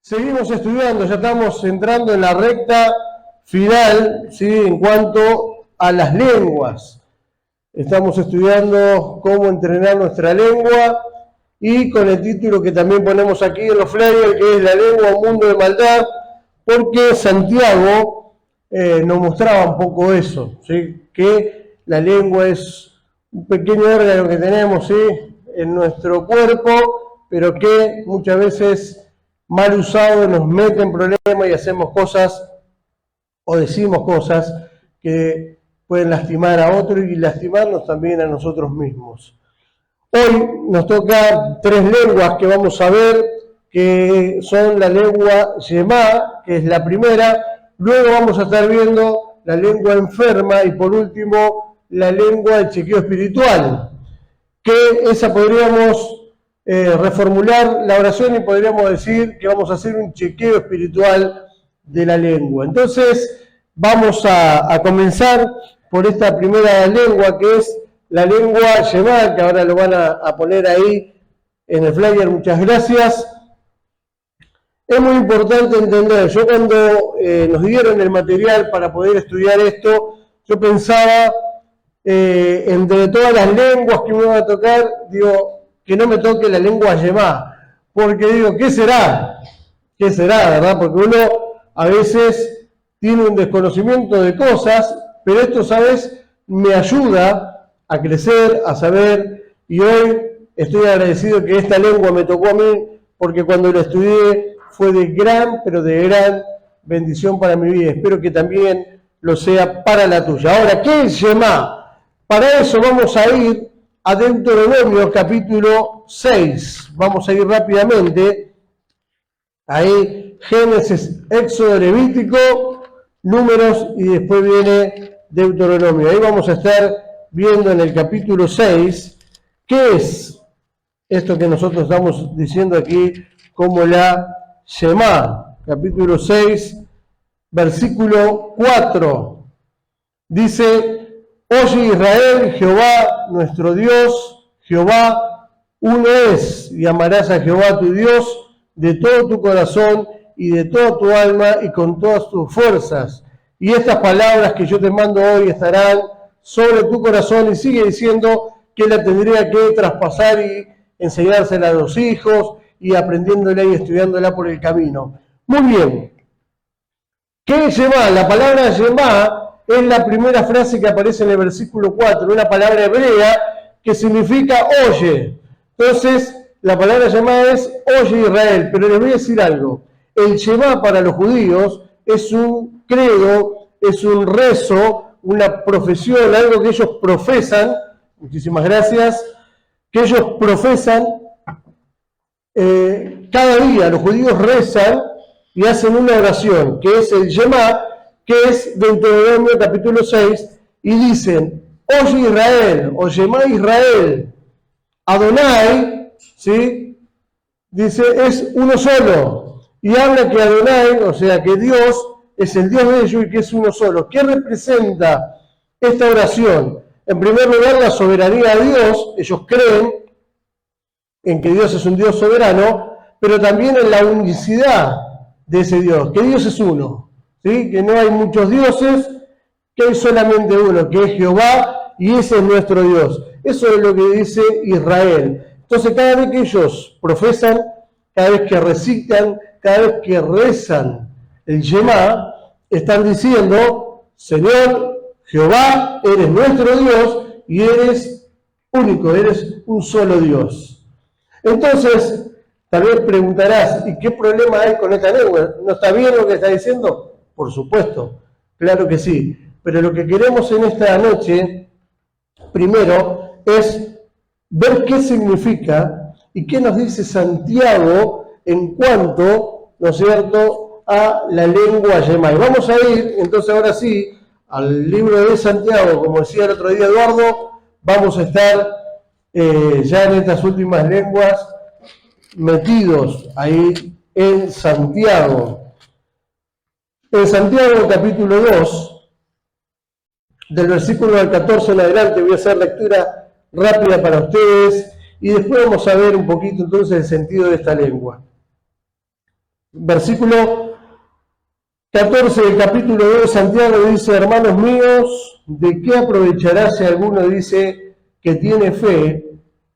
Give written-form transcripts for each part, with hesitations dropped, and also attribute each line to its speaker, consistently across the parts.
Speaker 1: Seguimos estudiando, ya estamos entrando en la recta final, ¿sí? En cuanto a las lenguas. Estamos estudiando cómo entrenar nuestra lengua y con el título que también ponemos aquí en los flyers, que es La lengua, un mundo de maldad, porque Santiago nos mostraba un poco eso, ¿sí? Que la lengua es un pequeño órgano que tenemos, ¿sí? En nuestro cuerpo, pero que muchas veces mal usado nos mete en problemas y hacemos cosas o decimos cosas que pueden lastimar a otro y lastimarnos también a nosotros mismos. Hoy nos toca 3 lenguas que vamos a ver, que son la lengua Yemá, que es la primera, luego vamos a estar viendo la lengua enferma y por último la lengua de chequeo espiritual, que esa podríamos reformular la oración y podríamos decir que vamos a hacer un chequeo espiritual de la lengua. Entonces vamos a comenzar por esta primera lengua, que es la lengua Yemá, que ahora lo van a poner ahí en el flyer, muchas gracias. Es muy importante entender, yo cuando nos dieron el material para poder estudiar esto, yo pensaba, entre todas las lenguas que me van a tocar, digo, que no me toque la lengua Yemá, porque digo, ¿qué será? ¿Qué será, verdad? Porque uno a veces tiene un desconocimiento de cosas, pero esto, ¿sabes?, me ayuda a crecer, a saber, y hoy estoy agradecido que esta lengua me tocó a mí, porque cuando la estudié fue de gran, pero de gran bendición para mi vida. Espero que también lo sea para la tuya. Ahora, ¿qué es Yemá? Para eso vamos a ir a Deuteronomio capítulo 6. Vamos a ir rápidamente. Ahí Génesis, Éxodo, Levítico, Números y después viene Deuteronomio. Ahí vamos a estar viendo en el capítulo 6 qué es esto que nosotros estamos diciendo aquí como la Yemá. Capítulo 6, versículo 4. Dice: Oye Israel, Jehová nuestro Dios, Jehová uno es, y amarás a Jehová tu Dios de todo tu corazón y de toda tu alma y con todas tus fuerzas. Y estas palabras que yo te mando hoy estarán sobre tu corazón, y sigue diciendo que la tendría que traspasar y enseñársela a los hijos y aprendiéndola y estudiándola por el camino. Muy bien. ¿Qué es Yemá? La palabra Yemá es la primera frase que aparece en el versículo 4, una palabra hebrea que significa oye. Entonces, la palabra Yemá es oye Israel, pero les voy a decir algo. El Yemá para los judíos es un credo, es un rezo, una profesión, algo que ellos profesan, muchísimas gracias, que ellos profesan cada día. Los judíos rezan y hacen una oración, que es el Yemá, que es Deuteronomio capítulo 6, y dicen: oye Israel, o Yemá Israel, Adonai, ¿sí? Dice, es uno solo, y habla que Adonai, o sea que Dios es el Dios de ellos y que es uno solo. ¿Qué representa esta oración? En primer lugar, la soberanía de Dios. Ellos creen en que Dios es un Dios soberano, pero también en la unicidad de ese Dios, que Dios es uno, ¿sí? Que no hay muchos dioses, que hay solamente uno, que es Jehová, y ese es nuestro Dios. Eso es lo que dice Israel. Entonces, cada vez que ellos profesan, cada vez que recitan, cada vez que rezan el Yemá, están diciendo: Señor, Jehová, eres nuestro Dios y eres único, eres un solo Dios. Entonces, tal vez preguntarás, ¿y qué problema hay con esta lengua? ¿No está bien lo que está diciendo? Por supuesto, claro que sí. Pero lo que queremos en esta noche, primero, es ver qué significa y qué nos dice Santiago en cuanto, ¿no es cierto?, a la lengua Yemá. Y vamos a ir, entonces, ahora sí, al libro de Santiago. Como decía el otro día Eduardo, vamos a estar ya en estas últimas lenguas metidos ahí en Santiago. En Santiago capítulo 2, del versículo al 14 en adelante, voy a hacer lectura rápida para ustedes y después vamos a ver un poquito entonces el sentido de esta lengua. Versículo 14 del capítulo 2 de Santiago dice: hermanos míos, ¿de qué aprovechará si alguno dice que tiene fe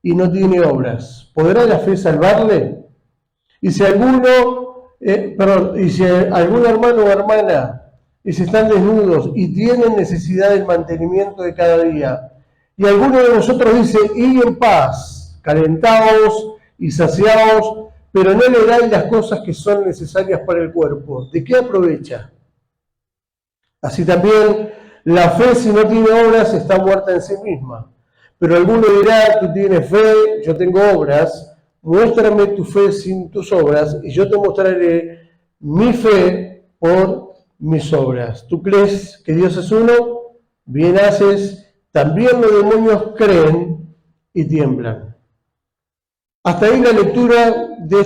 Speaker 1: y no tiene obras? ¿Podrá la fe salvarle? Y si alguno, y si algún hermano o hermana y si están desnudos y tienen necesidad del mantenimiento de cada día, y alguno de vosotros dice: id en paz, calentaos y saciaos, pero no le dais las cosas que son necesarias para el cuerpo, ¿de qué aprovecha? Así también la fe, si no tiene obras, está muerta en sí misma. Pero alguno dirá: tú tienes fe, yo tengo obras, muéstrame tu fe sin tus obras, y yo te mostraré mi fe por mis obras. ¿Tú crees que Dios es uno? Bien haces. También los demonios creen y tiemblan. Hasta ahí la lectura de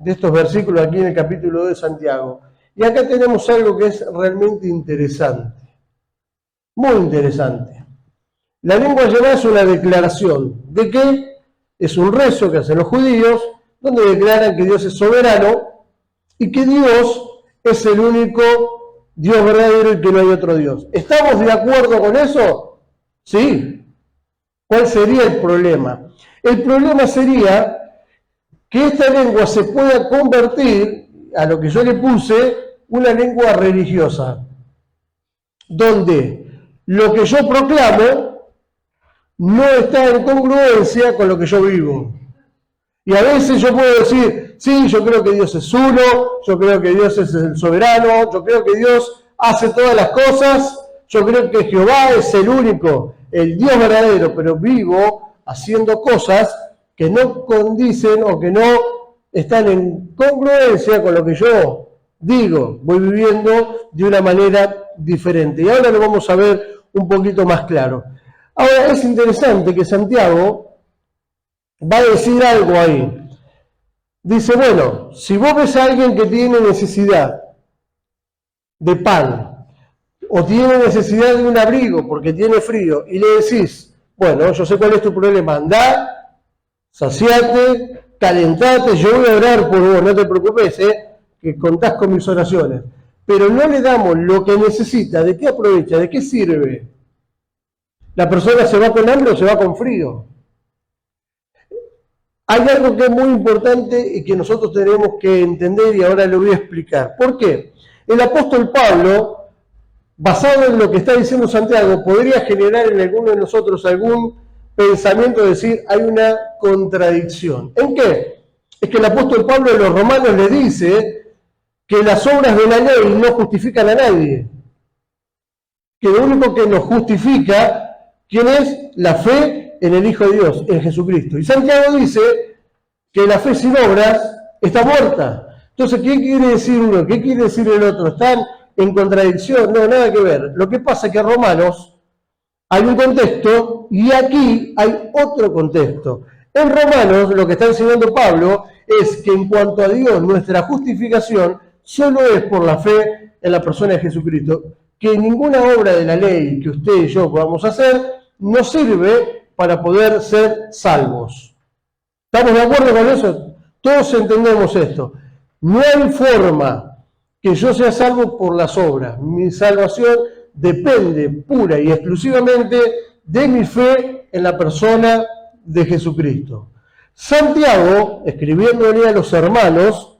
Speaker 1: estos versículos aquí en el capítulo 2 de Santiago. Y acá tenemos algo que es realmente interesante, muy interesante. La lengua lleva es una declaración. ¿De qué? Es un rezo que hacen los judíos, donde declaran que Dios es soberano y que Dios es el único Dios verdadero y que no hay otro Dios. ¿Estamos de acuerdo con eso? Sí. ¿Cuál sería el problema? El problema sería que esta lengua se pueda convertir, a lo que yo le puse, una lengua religiosa, donde lo que yo proclamo no está en congruencia con lo que yo vivo. Y a veces yo puedo decir: sí, yo creo que Dios es uno, yo creo que Dios es el soberano, yo creo que Dios hace todas las cosas, yo creo que Jehová es el único, el Dios verdadero, pero vivo haciendo cosas que no condicen o que no están en congruencia con lo que yo digo. Voy viviendo de una manera diferente. Y ahora lo vamos a ver un poquito más claro. Ahora, es interesante que Santiago va a decir algo ahí. Dice: bueno, si vos ves a alguien que tiene necesidad de pan o tiene necesidad de un abrigo porque tiene frío y le decís: bueno, yo sé cuál es tu problema, andá, saciate, calentate, yo voy a orar por vos, no te preocupes, que contás con mis oraciones. Pero no le damos lo que necesita. ¿De qué aprovecha? ¿De qué sirve? ¿La persona se va con hambre o se va con frío? Hay algo que es muy importante y que nosotros tenemos que entender, y ahora lo voy a explicar. ¿Por qué? El apóstol Pablo, basado en lo que está diciendo Santiago, podría generar en alguno de nosotros algún pensamiento de decir: hay una contradicción. ¿En qué? Es que el apóstol Pablo en los Romanos le dice que las obras de la ley no justifican a nadie. Que lo único que nos justifica, ¿quién es? La fe en el Hijo de Dios, en Jesucristo. Y Santiago dice que la fe sin obras está muerta. Entonces, ¿qué quiere decir uno? ¿Qué quiere decir el otro? ¿Están en contradicción? No, nada que ver. Lo que pasa es que en Romanos hay un contexto y aquí hay otro contexto. En Romanos lo que está enseñando Pablo es que en cuanto a Dios, nuestra justificación solo es por la fe en la persona de Jesucristo, que ninguna obra de la ley que usted y yo podamos hacer nos sirve para poder ser salvos. ¿Estamos de acuerdo con eso? Todos entendemos esto. No hay forma que yo sea salvo por las obras. Mi salvación depende pura y exclusivamente de mi fe en la persona de Jesucristo. Santiago, escribiéndole a los hermanos,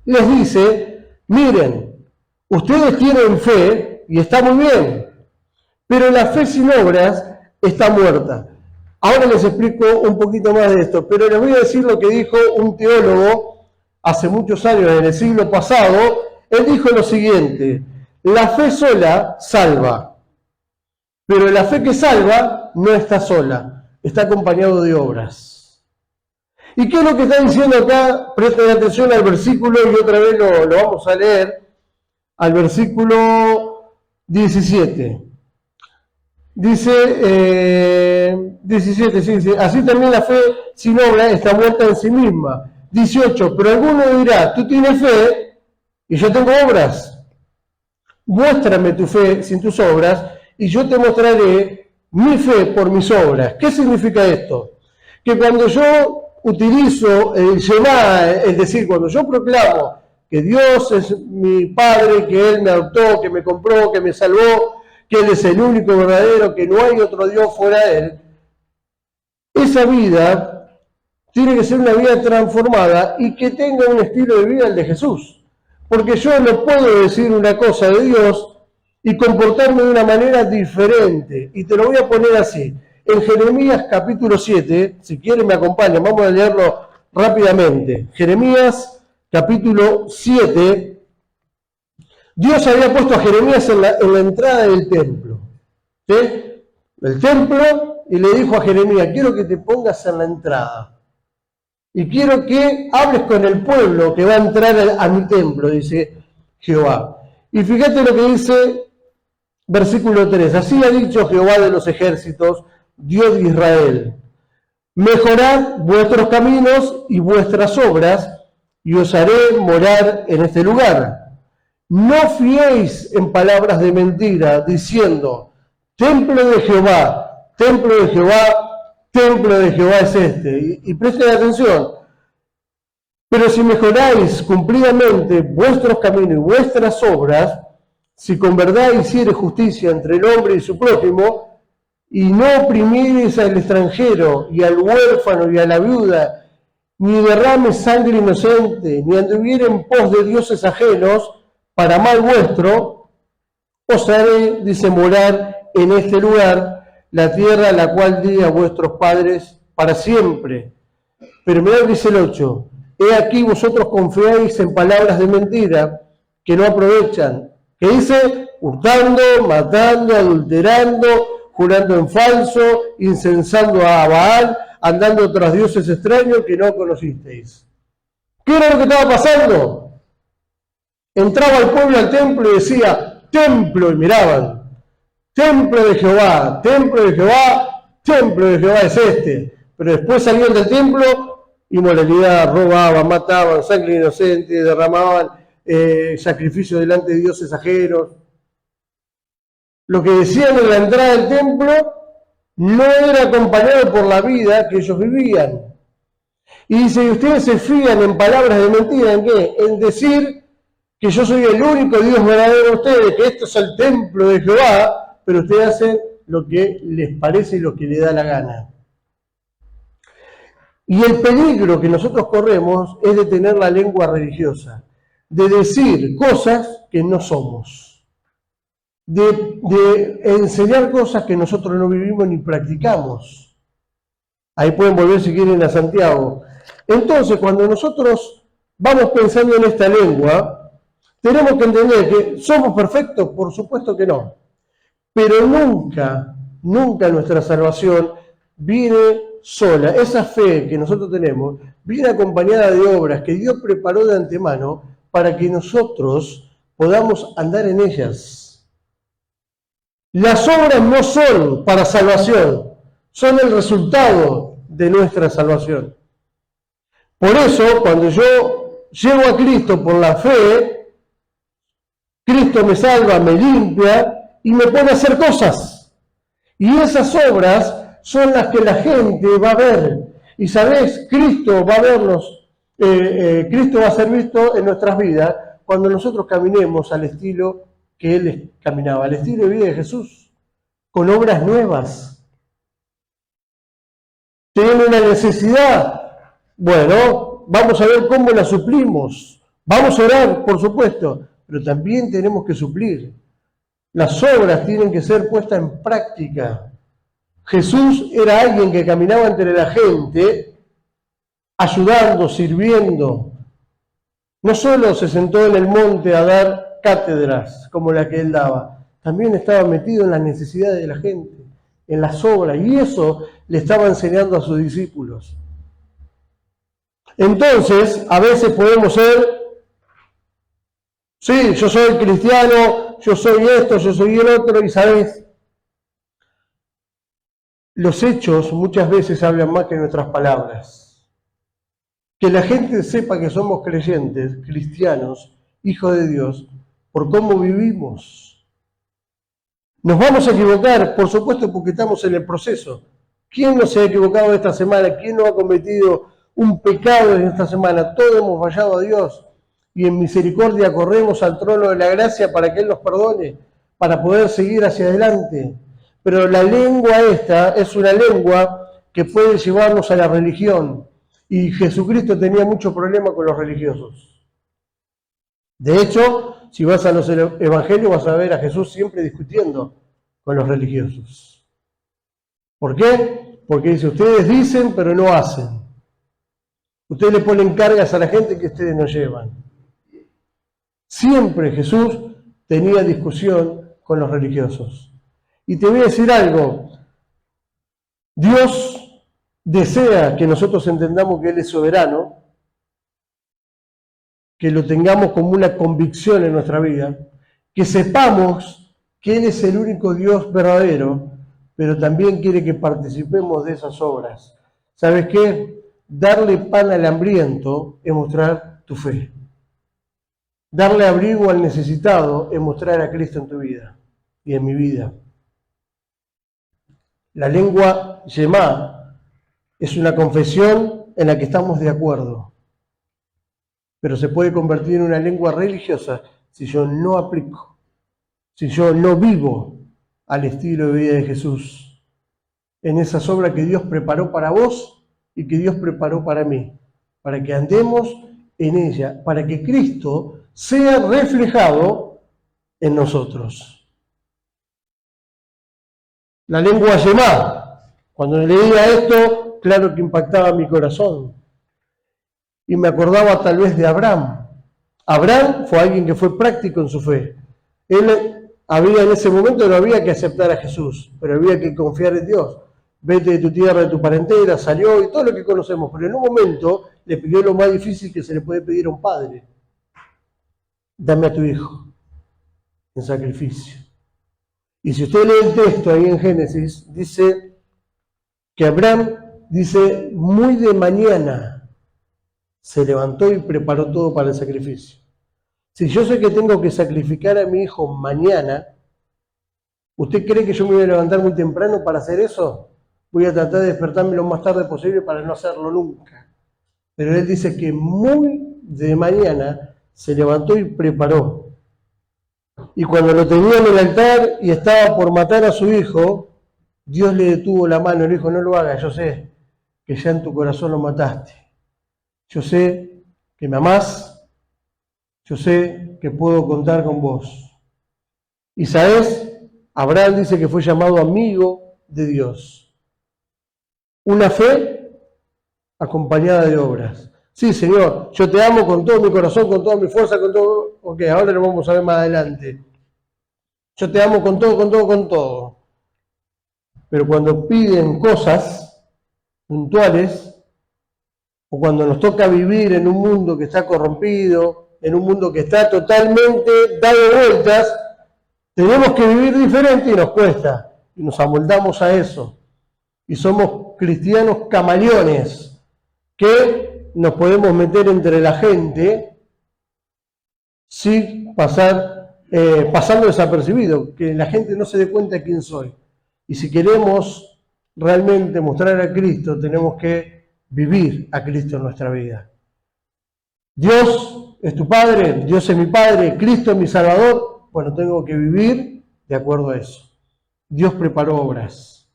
Speaker 1: les dice: miren, ustedes tienen fe y está muy bien, pero la fe sin obras está muerta. Ahora les explico un poquito más de esto, pero les voy a decir lo que dijo un teólogo hace muchos años, en el siglo pasado. Él dijo lo siguiente: la fe sola salva, pero la fe que salva no está sola, está acompañado de obras. ¿Y qué es lo que está diciendo acá? Presten atención al versículo y otra vez lo vamos a leer, al versículo 17. Dice 17, sí, así también la fe sin obra está muerta en sí misma. 18, pero alguno dirá: tú tienes fe y yo tengo obras. Muéstrame tu fe sin tus obras y yo te mostraré mi fe por mis obras. ¿Qué significa esto? Que cuando yo utilizo el Shema, es decir, cuando yo proclamo que Dios es mi Padre, que Él me adoptó, que me compró, que me salvó, que Él es el único verdadero, que no hay otro Dios fuera de Él, esa vida tiene que ser una vida transformada y que tenga un estilo de vida el de Jesús. Porque yo no puedo decir una cosa de Dios y comportarme de una manera diferente. Y te lo voy a poner así. En Jeremías capítulo 7, si quieren me acompañan, vamos a leerlo rápidamente. Jeremías capítulo 7, Dios había puesto a Jeremías en la entrada del templo. ¿Sí? El templo, y le dijo a Jeremías, quiero que te pongas en la entrada. Y quiero que hables con el pueblo que va a entrar a mi templo, dice Jehová. Y fíjate lo que dice versículo 3. Así ha dicho Jehová de los ejércitos, Dios de Israel. Mejorad vuestros caminos y vuestras obras, y os haré morar en este lugar. No fiéis en palabras de mentira, diciendo, templo de Jehová, templo de Jehová, templo de Jehová es este. Y presten atención. Pero si mejoráis cumplidamente vuestros caminos y vuestras obras, si con verdad hiciereis justicia entre el hombre y su prójimo, y no oprimiereis al extranjero y al huérfano y a la viuda, ni derrames sangre inocente, ni anduviere en pos de dioses ajenos, para mal vuestro, os haré, dice, morar en este lugar, la tierra a la cual di a vuestros padres para siempre. Pero mirad, dice el 8, he aquí vosotros confiáis en palabras de mentira que no aprovechan, que dice, hurtando, matando, adulterando, jurando en falso, incensando a Baal, andando tras dioses extraños que no conocisteis. ¿Qué era lo que estaba pasando? Entraba el pueblo al templo y decía, templo, y miraban, templo de Jehová, templo de Jehová, templo de Jehová es este. Pero después salían del templo, inmoralidad, robaban, mataban, sangre inocente, derramaban sacrificio delante de dioses ajenos. Lo que decían en la entrada del templo no era acompañado por la vida que ellos vivían. Y dice, y ustedes se fían en palabras de mentira, ¿en qué? En decir que yo soy el único Dios verdadero de ustedes, que esto es el templo de Jehová, pero ustedes hacen lo que les parece y lo que les da la gana. Y el peligro que nosotros corremos es de tener la lengua religiosa, de decir cosas que no somos, de enseñar cosas que nosotros no vivimos ni practicamos. Ahí pueden volver si quieren a Santiago. Entonces, cuando nosotros vamos pensando en esta lengua, tenemos que entender que somos perfectos, por supuesto que no. Pero nunca nuestra salvación viene sola. Esa fe que nosotros tenemos viene acompañada de obras que Dios preparó de antemano para que nosotros podamos andar en ellas. Las obras no son para salvación, son el resultado de nuestra salvación. Por eso, cuando yo llego a Cristo por la fe, Cristo me salva, me limpia y me pone a hacer cosas. Y esas obras son las que la gente va a ver. Y sabés, Cristo va a vernos, Cristo va a ser visto en nuestras vidas cuando nosotros caminemos al estilo que Él caminaba, al estilo de vida de Jesús, con obras nuevas. ¿Tienen una necesidad? Bueno, vamos a ver cómo la suplimos. Vamos a orar, por supuesto, pero también tenemos que suplir. Las obras tienen que ser puestas en práctica. Jesús era alguien que caminaba entre la gente, ayudando, sirviendo. No solo se sentó en el monte a dar cátedras como la que él daba, también estaba metido en las necesidades de la gente, en las obras, y eso le estaba enseñando a sus discípulos. Entonces, a veces podemos ser, sí, yo soy cristiano, yo soy esto, yo soy el otro, y sabes, los hechos muchas veces hablan más que nuestras palabras. Que la gente sepa que somos creyentes, cristianos, hijos de Dios, por cómo vivimos. Nos vamos a equivocar, por supuesto, porque estamos en el proceso. ¿Quién no se ha equivocado esta semana? ¿Quién no ha cometido un pecado en esta semana. Todos hemos fallado a Dios y en misericordia corremos al trono de la gracia para que Él nos perdone, para poder seguir hacia adelante. Pero la lengua esta es una lengua que puede llevarnos a la religión. Y Jesucristo tenía mucho problema con los religiosos. De hecho, si vas a los evangelios vas a ver a Jesús siempre discutiendo con los religiosos. ¿Por qué? Porque dice, ustedes dicen pero no hacen. Ustedes le ponen cargas a la gente que ustedes no llevan. Siempre Jesús tenía discusión con los religiosos. Y te voy a decir algo. Dios desea que nosotros entendamos que Él es soberano, que lo tengamos como una convicción en nuestra vida, que sepamos que Él es el único Dios verdadero, pero también quiere que participemos de esas obras. ¿Sabes qué? Darle pan al hambriento es mostrar tu fe. Darle abrigo al necesitado es mostrar a Cristo en tu vida y en mi vida. La lengua Shema es una confesión en la que estamos de acuerdo, pero se puede convertir en una lengua religiosa si yo no aplico, si yo no vivo al estilo de vida de Jesús, en esas obras que Dios preparó para vos y que Dios preparó para mí, para que andemos en ella, para que Cristo sea reflejado en nosotros. La lengua Shema, cuando leía esto, claro que impactaba mi corazón. Y me acordaba tal vez de Abraham. Abraham fue alguien que fue práctico en su fe. Él había en ese momento no había que aceptar a Jesús, pero había que confiar en Dios. Vete de tu tierra, de tu parentela, salió y todo lo que conocemos. Pero en un momento le pidió lo más difícil que se le puede pedir a un padre. Dame a tu hijo en sacrificio. Y si usted lee el texto ahí en Génesis, dice que Abraham, dice, muy de mañana se levantó y preparó todo para el sacrificio. Si yo sé que tengo que sacrificar a mi hijo mañana, ¿usted cree que yo me voy a levantar muy temprano para hacer eso? Voy a tratar de despertarme lo más tarde posible para no hacerlo nunca. Pero él dice que muy de mañana se levantó y preparó. Y cuando lo tenía en el altar y estaba por matar a su hijo, Dios le detuvo la mano y le dijo, no lo hagas, yo sé que ya en tu corazón lo mataste. Yo sé que me amás, yo sé que puedo contar con vos. Y sabes, Abraham dice que fue llamado amigo de Dios. Una fe acompañada de obras. Sí, Señor, yo te amo con todo mi corazón, con toda mi fuerza, con todo... Ok, ahora lo vamos a ver más adelante. Yo te amo con todo, con todo, con todo. Pero cuando piden cosas puntuales, o cuando nos toca vivir en un mundo que está corrompido, en un mundo que está totalmente dado vueltas, tenemos que vivir diferente y nos cuesta. Y nos amoldamos a eso. Y somos cristianos camaleones que nos podemos meter entre la gente sin pasando desapercibido, que la gente no se dé cuenta de quién soy. Y si queremos realmente mostrar a Cristo, tenemos que vivir a Cristo en nuestra vida. Dios es tu Padre, Dios es mi Padre, Cristo es mi Salvador. Bueno, tengo que vivir de acuerdo a eso. Dios preparó obras.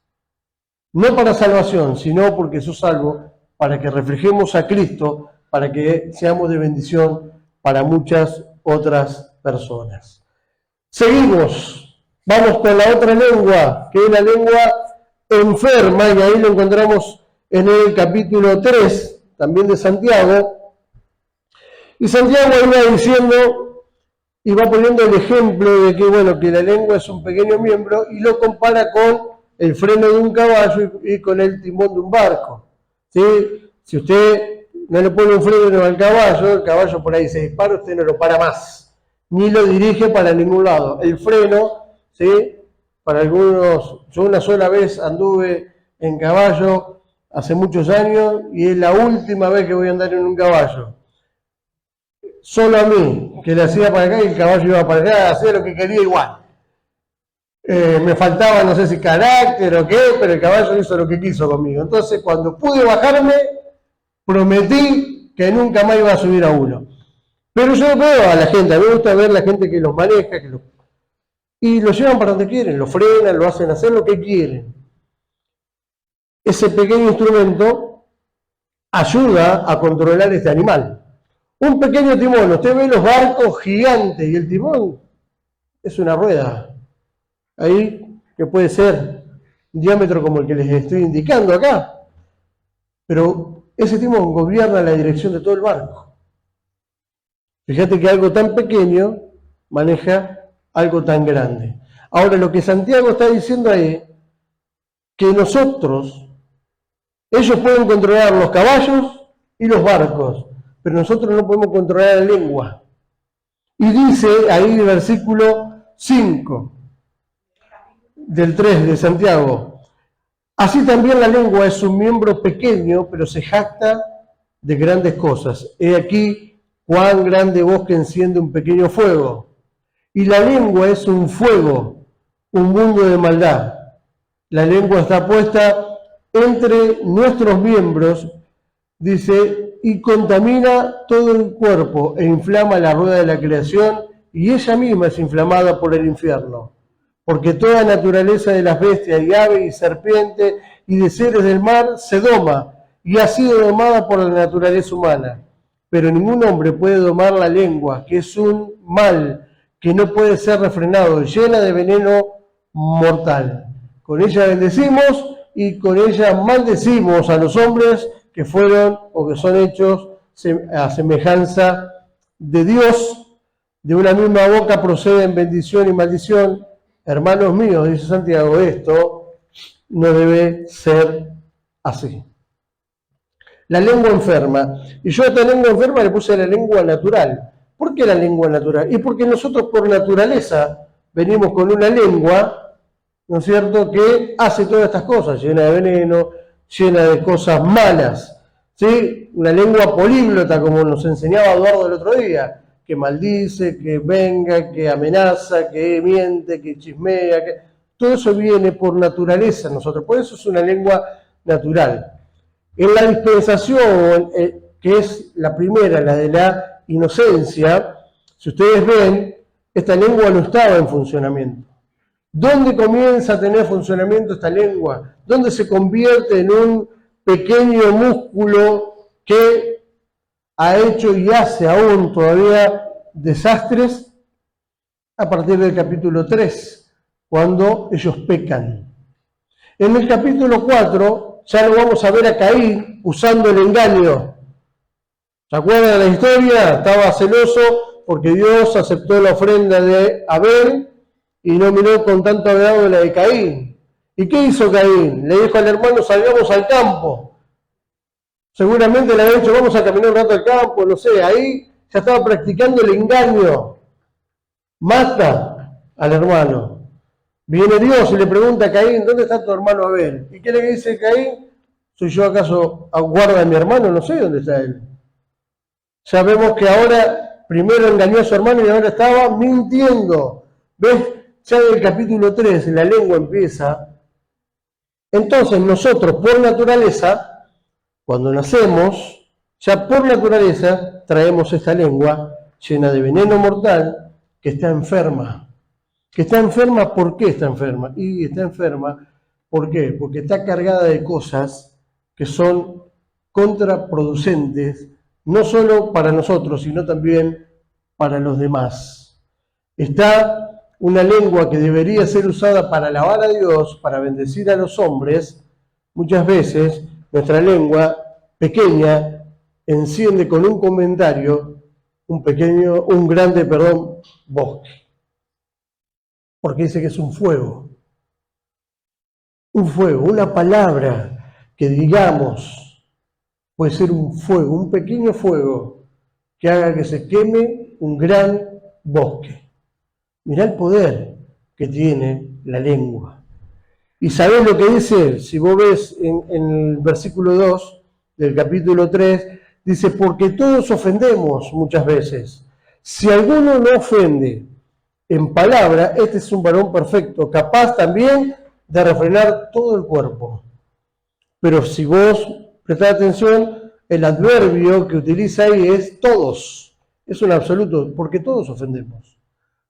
Speaker 1: No para salvación, sino porque sos salvo, para que reflejemos a Cristo, para que seamos de bendición para muchas otras personas. Seguimos, vamos con la otra lengua, que es la lengua enferma, y ahí lo encontramos en el capítulo 3, también de Santiago. Y Santiago iba diciendo, y va poniendo el ejemplo de que, bueno, que la lengua es un pequeño miembro, y lo compara con el freno de un caballo y con el timón de un barco. ¿Sí? Si usted no le pone un freno al caballo, el caballo por ahí se dispara, usted no lo para más, ni lo dirige para ningún lado. El freno, ¿sí? Para algunos, yo una sola vez anduve en caballo hace muchos años y es la última vez que voy a andar en un caballo. Solo a mí, que le hacía para acá y el caballo iba para acá, hacía lo que quería igual. Me faltaba, no sé si carácter o qué, pero el caballo hizo lo que quiso conmigo. Entonces, cuando pude bajarme, prometí que nunca más iba a subir a uno. Pero yo veo a la gente, a mí me gusta ver la gente que los maneja, y lo llevan para donde quieren, lo frenan, lo hacen hacer lo que quieren. Ese pequeño instrumento ayuda a controlar este animal. Un pequeño timón, usted ve los barcos gigantes y el timón es una rueda. Ahí que puede ser un diámetro como el que les estoy indicando acá. Pero ese timón gobierna la dirección de todo el barco. Fíjate que algo tan pequeño maneja algo tan grande. Ahora, lo que Santiago está diciendo ahí, que nosotros, ellos pueden controlar los caballos y los barcos, pero nosotros no podemos controlar la lengua. Y dice ahí el versículo 5 del 3 de Santiago: así también la lengua es un miembro pequeño, pero se jacta de grandes cosas. He aquí cuán grande bosque enciende un pequeño fuego. Y la lengua es un fuego, un mundo de maldad. La lengua está puesta entre nuestros miembros, dice, y contamina todo el cuerpo e inflama la rueda de la creación, y ella misma es inflamada por el infierno. Porque toda naturaleza de las bestias y aves y serpientes y de seres del mar se doma, y ha sido domada por la naturaleza humana. Pero ningún hombre puede domar la lengua, que es un mal que no puede ser refrenado, llena de veneno mortal. Con ella bendecimos y con ella maldecimos a los hombres que fueron o que son hechos a semejanza de Dios. De una misma boca proceden bendición y maldición. Hermanos míos, dice Santiago, esto no debe ser así. La lengua enferma. Y yo a esta lengua enferma le puse la lengua natural. ¿Por qué la lengua natural? Y porque nosotros por naturaleza venimos con una lengua, ¿no es cierto?, que hace todas estas cosas, llena de veneno, llena de cosas malas, ¿sí? Una lengua políglota, como nos enseñaba Eduardo el otro día, que maldice, que venga, que amenaza, que miente, que chismea, que... todo eso viene por naturaleza en nosotros, por eso es una lengua natural. En la dispensación, que es la primera, la de la inocencia, si ustedes ven, esta lengua no estaba en funcionamiento. ¿Dónde comienza a tener funcionamiento esta lengua? ¿Dónde se convierte en un pequeño músculo que ha hecho y hace aún todavía desastres? A partir del capítulo 3, cuando ellos pecan. En el capítulo 4 ya lo vamos a ver a Caín usando el engaño. ¿Se acuerdan de la historia? Estaba celoso porque Dios aceptó la ofrenda de Abel y no miró con tanto agrado la de Caín. ¿Y qué hizo Caín? Le dijo al hermano, salgamos al campo. Seguramente le había dicho, vamos a caminar un rato al campo, no sé, ahí ya estaba practicando el engaño. Mata al hermano. Viene Dios y le pregunta a Caín, ¿dónde está tu hermano Abel? ¿Y qué le dice Caín? ¿Soy yo acaso a guarda de mi hermano? No sé dónde está él. Sabemos que ahora primero engañó a su hermano y ahora estaba mintiendo. ¿Ves? Ya en el capítulo 3 la lengua empieza. Entonces nosotros por naturaleza, cuando nacemos, ya por naturaleza traemos esta lengua llena de veneno mortal que está enferma. Que está enferma, ¿por qué está enferma? Y está enferma, ¿por qué? Porque está cargada de cosas que son contraproducentes, no solo para nosotros, sino también para los demás. Está una lengua que debería ser usada para alabar a Dios, para bendecir a los hombres. Muchas veces nuestra lengua pequeña enciende con un comentario un grande bosque. Porque dice que es un fuego. Un fuego, una palabra que digamos puede ser un fuego, un pequeño fuego que haga que se queme un gran bosque. Mirá el poder que tiene la lengua. Y sabés lo que dice, si vos ves en el versículo 2 del capítulo 3, dice, porque todos ofendemos muchas veces. Si alguno no ofende en palabra, este es un varón perfecto, capaz también de refrenar todo el cuerpo. Pero si vos prestás atención, el adverbio que utiliza ahí es todos. Es un absoluto, porque todos ofendemos.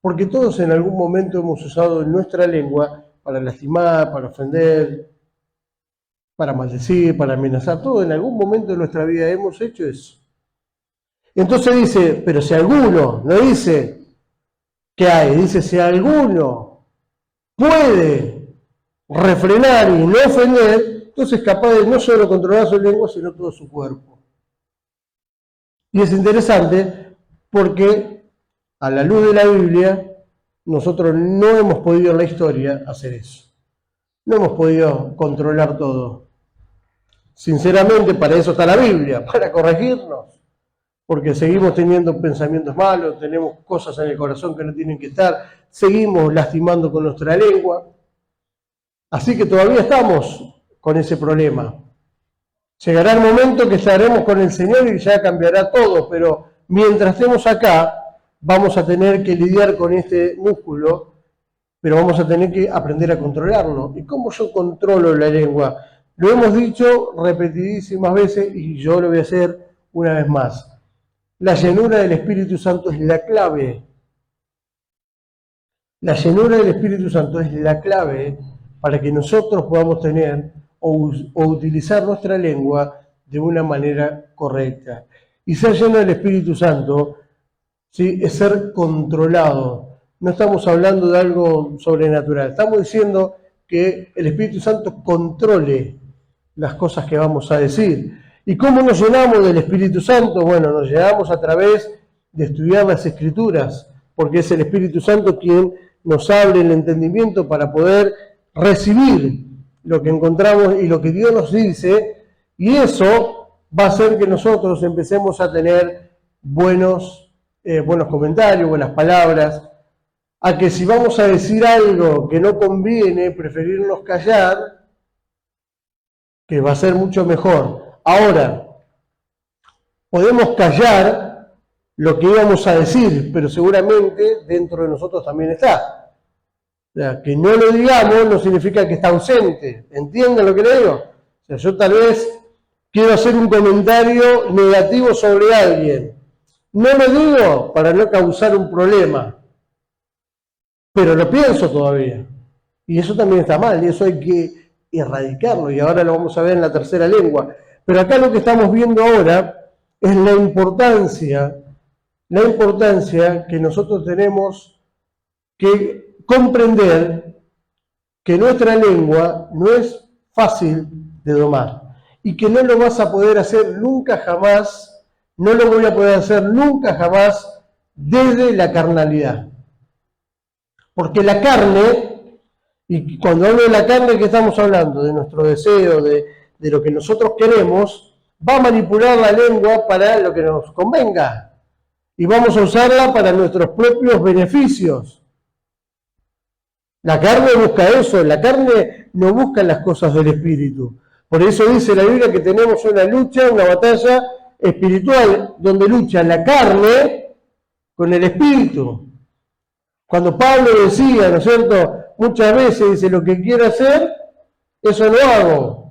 Speaker 1: Porque todos en algún momento hemos usado nuestra lengua para lastimar, para ofender, para maldecir, para amenazar. Todo en algún momento de nuestra vida hemos hecho eso. Entonces dice, pero si alguno, no dice que hay, dice si alguno puede refrenar y no ofender, entonces es capaz de no solo controlar su lengua, sino todo su cuerpo. Y es interesante porque a la luz de la Biblia, nosotros no hemos podido en la historia hacer eso. No hemos podido controlar todo. Sinceramente, para eso está la Biblia, para corregirnos. Porque seguimos teniendo pensamientos malos, tenemos cosas en el corazón que no tienen que estar, seguimos lastimando con nuestra lengua. Así que todavía estamos con ese problema. Llegará el momento que estaremos con el Señor y ya cambiará todo, pero mientras estemos acá, vamos a tener que lidiar con este músculo, pero vamos a tener que aprender a controlarlo. ¿Y cómo yo controlo la lengua? Lo hemos dicho repetidísimas veces y yo lo voy a hacer una vez más. La llenura del Espíritu Santo es la clave. La llenura del Espíritu Santo es la clave para que nosotros podamos tener o utilizar nuestra lengua de una manera correcta. Y ser lleno del Espíritu Santo, ¿sí?, es ser controlado. No estamos hablando de algo sobrenatural. Estamos diciendo que el Espíritu Santo controle las cosas que vamos a decir. ¿Y cómo nos llenamos del Espíritu Santo? Bueno, nos llenamos a través de estudiar las Escrituras, porque es el Espíritu Santo quien nos abre el entendimiento para poder recibir lo que encontramos y lo que Dios nos dice, y eso va a hacer que nosotros empecemos a tener buenos comentarios, buenas palabras, a que si vamos a decir algo que no conviene, preferirnos callar, que va a ser mucho mejor. Ahora, podemos callar lo que íbamos a decir, pero seguramente dentro de nosotros también está. O sea, que no lo digamos no significa que está ausente. ¿Entienden lo que le digo? O sea, yo tal vez quiero hacer un comentario negativo sobre alguien. No lo digo para no causar un problema, pero lo pienso todavía. Y eso también está mal, y eso hay que erradicarlo, y ahora lo vamos a ver en la tercera lengua. Pero acá lo que estamos viendo ahora es la importancia que nosotros tenemos que comprender que nuestra lengua no es fácil de domar y que no lo vas a poder hacer nunca jamás, no lo voy a poder hacer nunca jamás desde la carnalidad. Porque la carne, y cuando hablo de la carne, ¿qué estamos hablando? De nuestro deseo, de lo que nosotros queremos, va a manipular la lengua para lo que nos convenga. Y vamos a usarla para nuestros propios beneficios. La carne busca eso, la carne no busca las cosas del espíritu. Por eso dice la Biblia que tenemos una lucha, una batalla espiritual, donde lucha la carne con el espíritu. Cuando Pablo decía, ¿no es cierto?, muchas veces dice, lo que quiero hacer, eso no hago.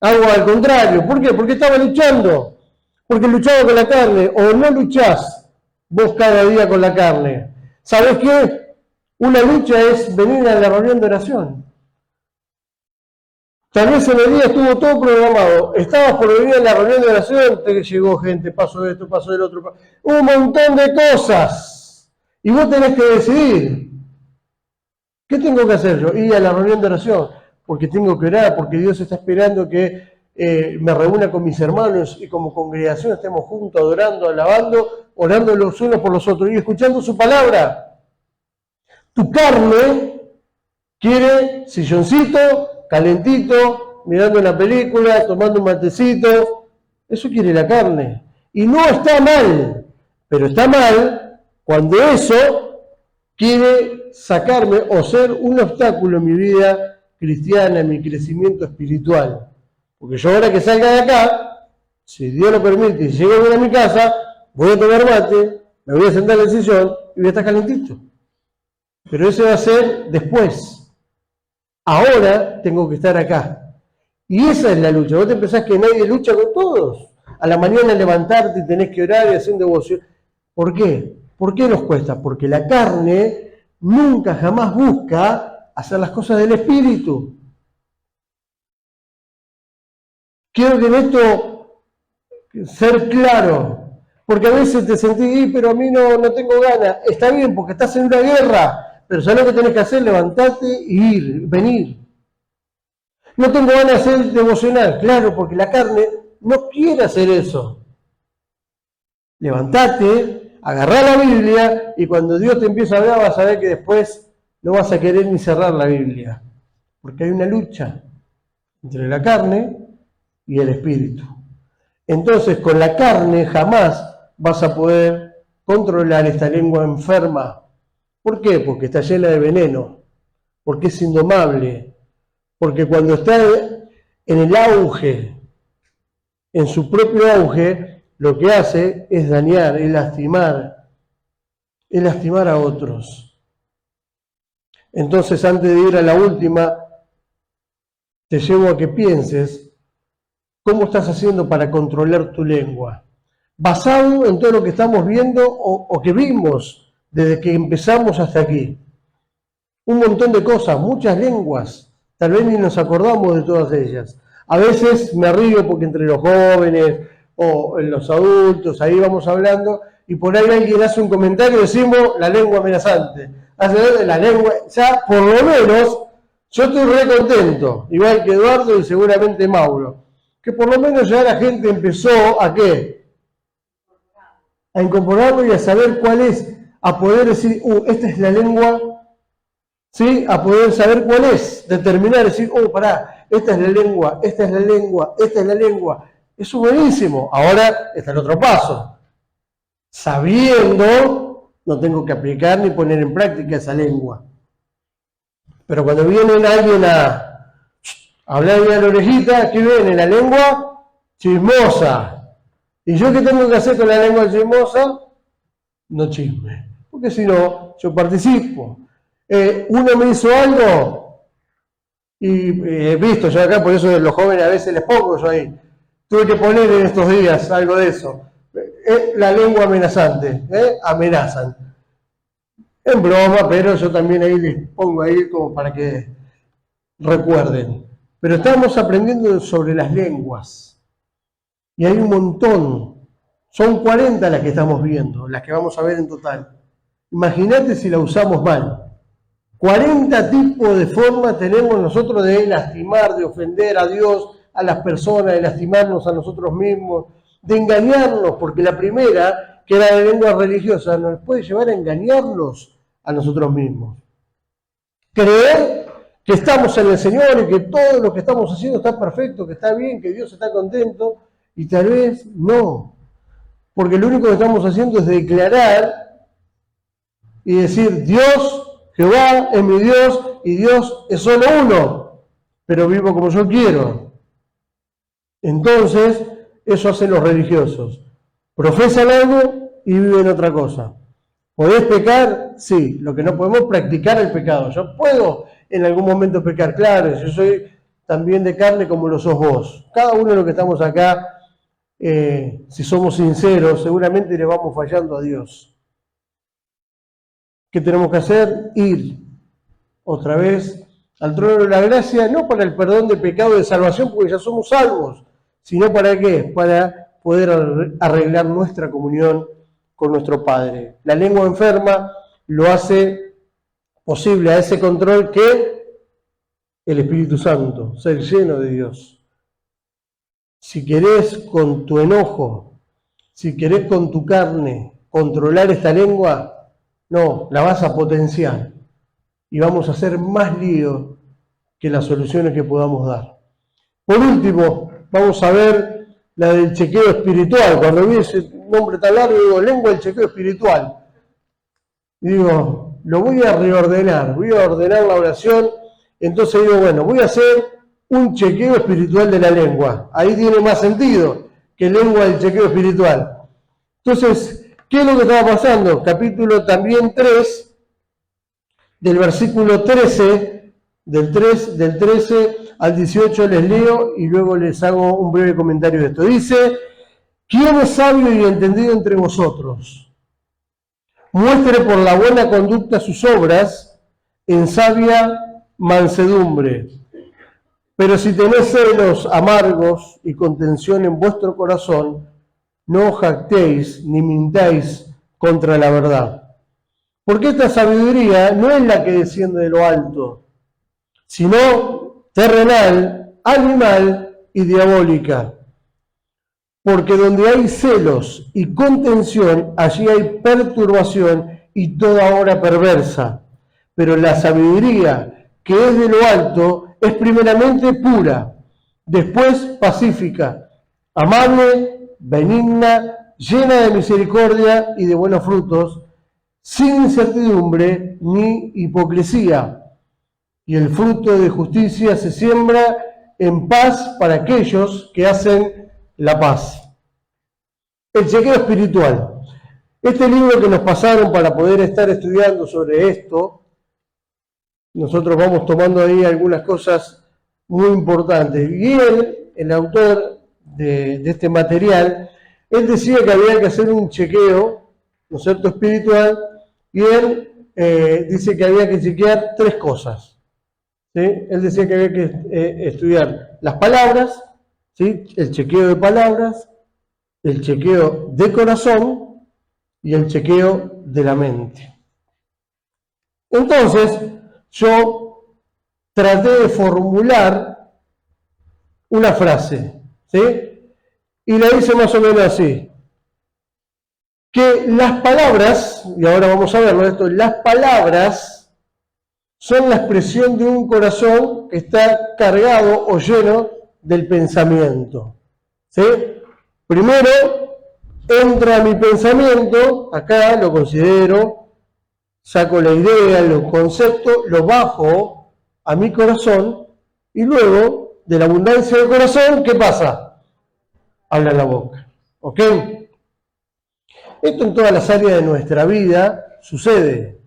Speaker 1: Hago al contrario. ¿Por qué? Porque estaba luchando. Porque luchaba con la carne. O no luchás vos cada día con la carne. ¿Sabés qué? Una lucha es venir a la reunión de oración. Tal vez en el día estuvo todo programado. Estabas por venir a la reunión de oración, te llegó gente, pasó esto, pasó el otro. Un montón de cosas. Y vos tenés que decidir. ¿Qué tengo que hacer yo? Ir a la reunión de oración. Porque tengo que orar, porque Dios está esperando que me reúna con mis hermanos y como congregación estemos juntos adorando, alabando, orando los unos por los otros y escuchando su palabra. Tu carne quiere silloncito, calentito, mirando una película, tomando un matecito. Eso quiere la carne. Y no está mal, pero está mal cuando eso quiere sacarme o ser un obstáculo en mi vida cristiana, en mi crecimiento espiritual. Porque yo ahora que salga de acá, si Dios lo permite y llego a mi casa, voy a tomar mate, me voy a sentar en el sillón y voy a estar calentito. Pero eso va a ser después. Ahora tengo que estar acá. Y esa es la lucha. Vos te pensás que nadie lucha con todos. a la mañana levantarte y tenés que orar y hacer devoción. ¿Por qué? ¿Por qué nos cuesta? Porque la carne nunca jamás busca hacer las cosas del Espíritu. Quiero que en esto ser claro, porque a veces te sentís, pero a mí no tengo ganas. Está bien, porque estás en una guerra, pero ¿sabes lo que tenés que hacer? Levantarte y ir, venir. No tengo ganas de hacer devocional, claro, porque la carne no quiere hacer eso. Levantate, agarrá la Biblia y cuando Dios te empieza a hablar vas a ver que después no vas a querer ni cerrar la Biblia, porque hay una lucha entre la carne y el Espíritu. Entonces, con la carne jamás vas a poder controlar esta lengua enferma. ¿Por qué? Porque está llena de veneno, porque es indomable, porque cuando está en el auge, en su propio auge, lo que hace es dañar, es lastimar a otros. Entonces, antes de ir a la última, te llevo a que pienses cómo estás haciendo para controlar tu lengua, basado en todo lo que estamos viendo o que vimos desde que empezamos hasta aquí. Un montón de cosas, muchas lenguas, tal vez ni nos acordamos de todas ellas. A veces me río porque entre los jóvenes o los adultos, ahí vamos hablando, y por ahí alguien hace un comentario y decimos la lengua amenazante. Hace la lengua, ya por lo menos, yo estoy re contento, igual que Eduardo y seguramente Mauro, que por lo menos ya la gente empezó a ¿qué? A incorporarlo y a saber cuál es, a poder decir, esta es la lengua, ¿sí? A poder saber cuál es, determinar, decir, pará, esta es la lengua, esta es la lengua, esta es la lengua. Eso es buenísimo. Ahora está el otro paso. Sabiendo, no tengo que aplicar ni poner en práctica esa lengua. Pero cuando viene alguien a hablarme a la orejita, ¿qué viene? La lengua chismosa. ¿Y yo qué tengo que hacer con la lengua chismosa? No chisme. Porque si no, yo participo. Uno me hizo algo y he visto yo acá, por eso los jóvenes a veces les pongo yo ahí. Tuve que poner en estos días algo de eso. La lengua amenazante, amenazan. En broma, pero yo también ahí les pongo ahí como para que recuerden. Pero estamos aprendiendo sobre las lenguas. Y hay un montón. Son 40 las que estamos viendo, las que vamos a ver en total. Imagínate si la usamos mal. 40 tipos de formas tenemos nosotros de lastimar, de ofender a Dios, a las personas, de lastimarnos a nosotros mismos, de engañarnos, porque la primera, que era de lengua religiosa, nos puede llevar a engañarnos a nosotros mismos. Creer que estamos en el Señor y que todo lo que estamos haciendo está perfecto, que está bien, que Dios está contento, y tal vez no. Porque lo único que estamos haciendo es declarar y decir, Dios, Jehová es mi Dios y Dios es solo uno, pero vivo como yo quiero. Entonces, eso hacen los religiosos. Profesan algo y viven otra cosa. ¿Podés pecar? Sí. Lo que no podemos practicar el pecado. Yo puedo en algún momento pecar, claro, yo soy también de carne como lo sos vos. Cada uno de los que estamos acá, si somos sinceros, seguramente le vamos fallando a Dios. ¿Qué tenemos que hacer? Ir otra vez al trono de la gracia, no para el perdón de pecado y de salvación, porque ya somos salvos, sino para ¿qué? Para poder arreglar nuestra comunión con nuestro Padre. La lengua enferma lo hace posible a ese control que el Espíritu Santo, ser lleno de Dios. Si querés con tu enojo, si querés con tu carne controlar esta lengua, no, la vas a potenciar y vamos a hacer más lío que las soluciones que podamos dar. Por último, vamos a ver la del chequeo espiritual. Cuando vi ese nombre tan largo, digo, lengua del chequeo espiritual. Y digo, lo voy a reordenar, voy a ordenar la oración. Entonces digo, bueno, voy a hacer un chequeo espiritual de la lengua. Ahí tiene más sentido que lengua del chequeo espiritual. Entonces, ¿qué es lo que estaba pasando? Capítulo también 3, del versículo 13, del 13 al 18 les leo y luego les hago un breve comentario de esto. Dice, ¿Quién es sabio y entendido entre vosotros? Muestre por la buena conducta sus obras en sabia mansedumbre. Pero si tenéis celos amargos y contención en vuestro corazón, no os jactéis ni mintáis contra la verdad. Porque esta sabiduría no es la que desciende de lo alto, sino terrenal, animal y diabólica. Porque donde hay celos y contención, allí hay perturbación y toda obra perversa. Pero la sabiduría que es de lo alto es primeramente pura, después pacífica, amable, benigna, llena de misericordia y de buenos frutos, sin incertidumbre ni hipocresía. Y el fruto de justicia se siembra en paz para aquellos que hacen la paz. El chequeo espiritual. Este libro que nos pasaron para poder estar estudiando sobre esto, nosotros vamos tomando ahí algunas cosas muy importantes. Y él, el autor de este material, él decía que había que hacer un chequeo, ¿no es cierto?, espiritual, y él dice que había que chequear 3 cosas. ¿Sí? Él decía que había que estudiar las palabras, ¿sí?, el chequeo de palabras, el chequeo de corazón y el chequeo de la mente. Entonces, yo traté de formular una frase, ¿sí? Y la hice más o menos así. Que las palabras, y ahora vamos a verlo esto, las palabras son la expresión de un corazón que está cargado o lleno del pensamiento. ¿Sí? Primero entra mi pensamiento, acá lo considero, saco la idea, los conceptos, lo bajo a mi corazón y luego, de la abundancia del corazón, ¿qué pasa? Habla la boca. ¿Ok? Esto en todas las áreas de nuestra vida sucede.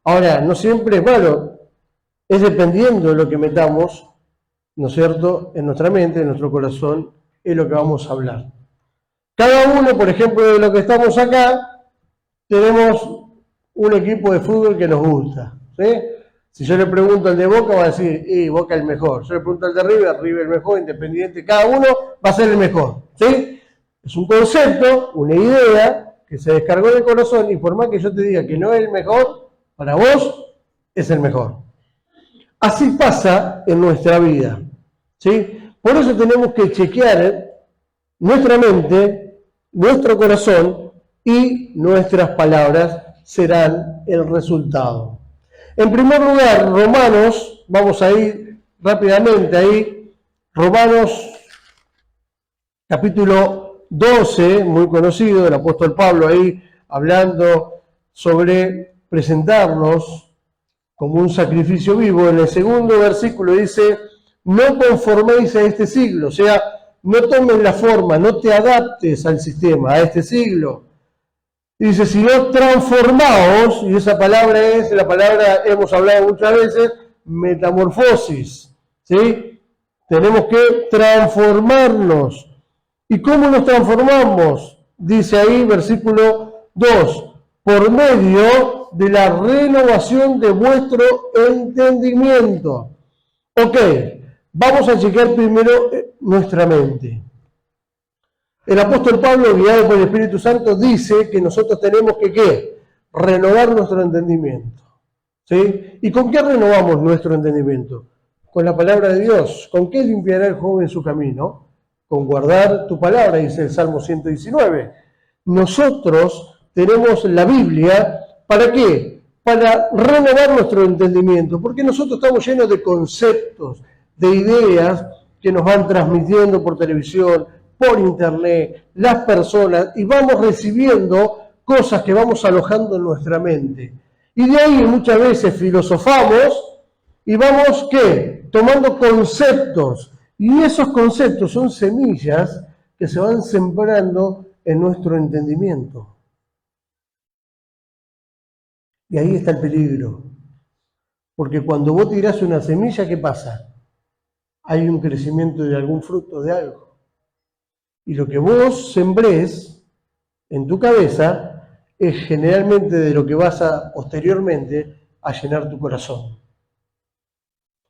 Speaker 1: Ahora, no siempre es malo, es dependiendo de lo que metamos, ¿no es cierto?, en nuestra mente, en nuestro corazón, es lo que vamos a hablar. Cada uno, por ejemplo, de lo que estamos acá, tenemos un equipo de fútbol que nos gusta, ¿sí? Si yo le pregunto al de Boca, va a decir, Boca el mejor. Yo le pregunto al de River, River el mejor, Independiente, cada uno va a ser el mejor, ¿sí? Es un concepto, una idea que se descargó del corazón y por más que yo te diga que no es el mejor, para vos es el mejor. Así pasa en nuestra vida, ¿sí? Por eso tenemos que chequear nuestra mente, nuestro corazón y nuestras palabras serán el resultado. En primer lugar, Romanos, vamos a ir rápidamente ahí, Romanos capítulo 12, muy conocido, del apóstol Pablo ahí hablando sobre presentarnos como un sacrificio vivo. En el segundo versículo dice, no conforméis a este siglo, o sea, no tomes la forma, no te adaptes al sistema, a este siglo. Dice, sino transformaos, y esa palabra es, la palabra hemos hablado muchas veces, metamorfosis, ¿sí? Tenemos que transformarnos. ¿Y cómo nos transformamos? Dice ahí, versículo 2, por medio de la renovación de vuestro entendimiento. Ok, vamos a checar primero nuestra mente. El apóstol Pablo, guiado por el Espíritu Santo, dice que nosotros tenemos que, ¿qué? Renovar nuestro entendimiento. ¿Sí? ¿Y con qué renovamos nuestro entendimiento? Con la palabra de Dios. ¿Con qué limpiará el joven su camino? Con guardar tu palabra, dice el Salmo 119. Nosotros tenemos la Biblia, ¿para qué? Para renovar nuestro entendimiento, porque nosotros estamos llenos de conceptos, de ideas que nos van transmitiendo por televisión, por internet, las personas, y vamos recibiendo cosas que vamos alojando en nuestra mente. Y de ahí muchas veces filosofamos y vamos, ¿qué? Tomando conceptos. Y esos conceptos son semillas que se van sembrando en nuestro entendimiento. Y ahí está el peligro. Porque cuando vos tirás una semilla, ¿qué pasa? Hay un crecimiento de algún fruto, de algo. Y lo que vos sembrés en tu cabeza es generalmente de lo que vas a posteriormente a llenar tu corazón.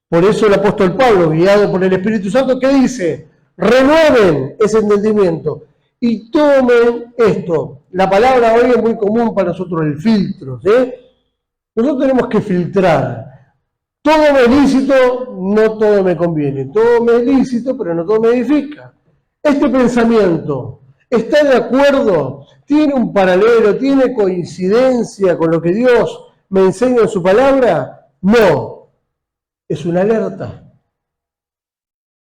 Speaker 1: Por eso el apóstol Pablo, guiado por el Espíritu Santo, ¿qué dice? Renueven ese entendimiento y tomen esto. La palabra hoy es muy común para nosotros, el filtro. Nosotros tenemos que filtrar. Todo me es lícito, no todo me conviene. Todo me es lícito, pero no todo me edifica. Este pensamiento está de acuerdo, tiene un paralelo, tiene coincidencia con lo que Dios me enseña en su palabra. No, es una alerta.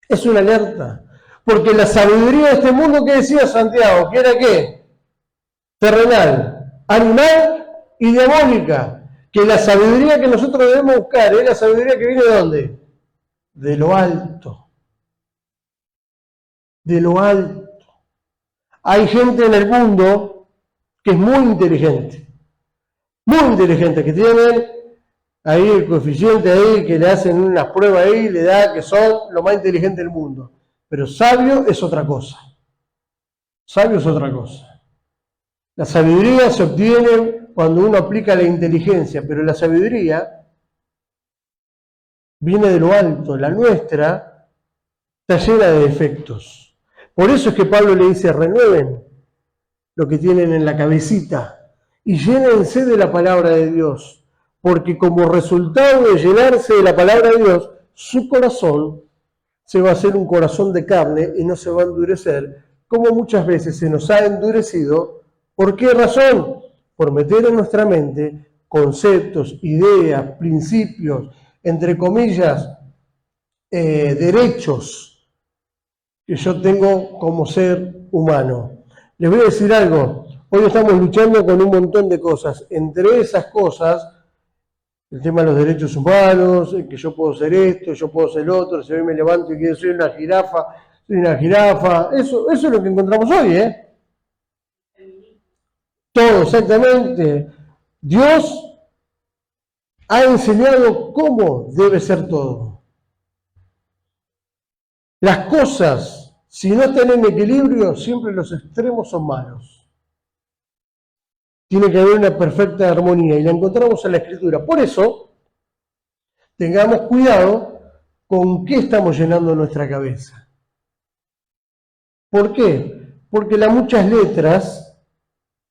Speaker 1: Es una alerta. Porque la sabiduría de este mundo, ¿qué decía Santiago? ¿Que era qué? Terrenal, animal y diabólica. Que la sabiduría que nosotros debemos buscar es la sabiduría que viene ¿de dónde? De lo alto. De lo alto. Hay gente en el mundo que es muy inteligente, que tienen ahí el coeficiente ahí, que le hacen unas pruebas ahí, le da que son lo más inteligente del mundo. Pero sabio es otra cosa. Sabio es otra cosa. La sabiduría se obtiene cuando uno aplica la inteligencia, pero la sabiduría viene de lo alto. La nuestra está llena de defectos. Por eso es que Pablo le dice, renueven lo que tienen en la cabecita y llénense de la palabra de Dios, porque como resultado de llenarse de la palabra de Dios, su corazón se va a hacer un corazón de carne y no se va a endurecer, como muchas veces se nos ha endurecido. ¿Por qué razón? Por meter en nuestra mente conceptos, ideas, principios, entre comillas, derechos que yo tengo como ser humano. Les voy a decir algo, hoy estamos luchando con un montón de cosas, entre esas cosas, el tema de los derechos humanos, que yo puedo ser esto, yo puedo ser lo otro, si hoy me levanto y quiero ser una jirafa, soy una jirafa, eso es lo que encontramos hoy, Todo, exactamente. Dios ha enseñado cómo debe ser todo. Las cosas, si no están en equilibrio, siempre los extremos son malos. Tiene que haber una perfecta armonía y la encontramos en la Escritura. Por eso, tengamos cuidado con qué estamos llenando nuestra cabeza. ¿Por qué? Porque las muchas letras,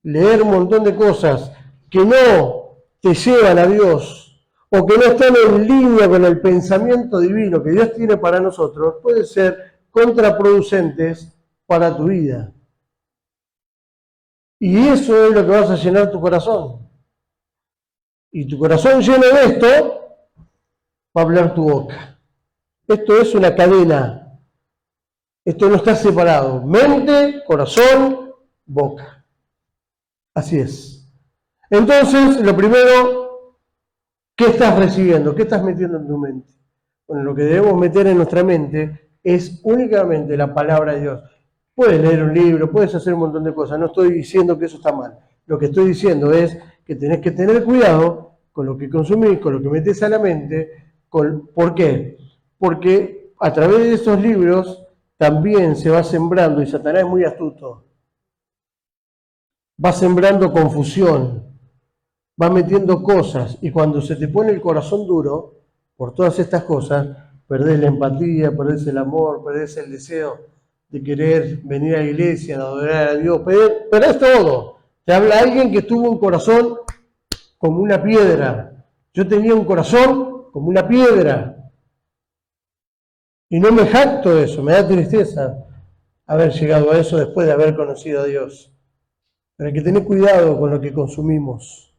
Speaker 1: leer un montón de cosas que no te llevan a Dios o que no están en línea con el pensamiento divino que Dios tiene para nosotros, puede ser contraproducentes para tu vida. Y eso es lo que vas a llenar tu corazón. Y tu corazón lleno de esto, va a hablar tu boca. Esto es una cadena. Esto no está separado. Mente, corazón, boca. Así es. Entonces, lo primero, ¿qué estás recibiendo? ¿Qué estás metiendo en tu mente? Bueno, lo que debemos meter en nuestra mente es únicamente la palabra de Dios. Puedes leer un libro, puedes hacer un montón de cosas. No estoy diciendo que eso está mal. Lo que estoy diciendo es que tenés que tener cuidado con lo que consumís, con lo que metés a la mente. ¿Por qué? Porque a través de esos libros también se va sembrando, y Satanás es muy astuto, va sembrando confusión, va metiendo cosas, y cuando se te pone el corazón duro por todas estas cosas, perdés la empatía, perdés el amor, perdés el deseo de querer venir a la iglesia, de adorar a Dios, perdés todo. Te habla alguien que tuvo un corazón como una piedra. Yo tenía un corazón como una piedra. Y no me jacto de eso, me da tristeza haber llegado a eso después de haber conocido a Dios. Pero hay que tener cuidado con lo que consumimos.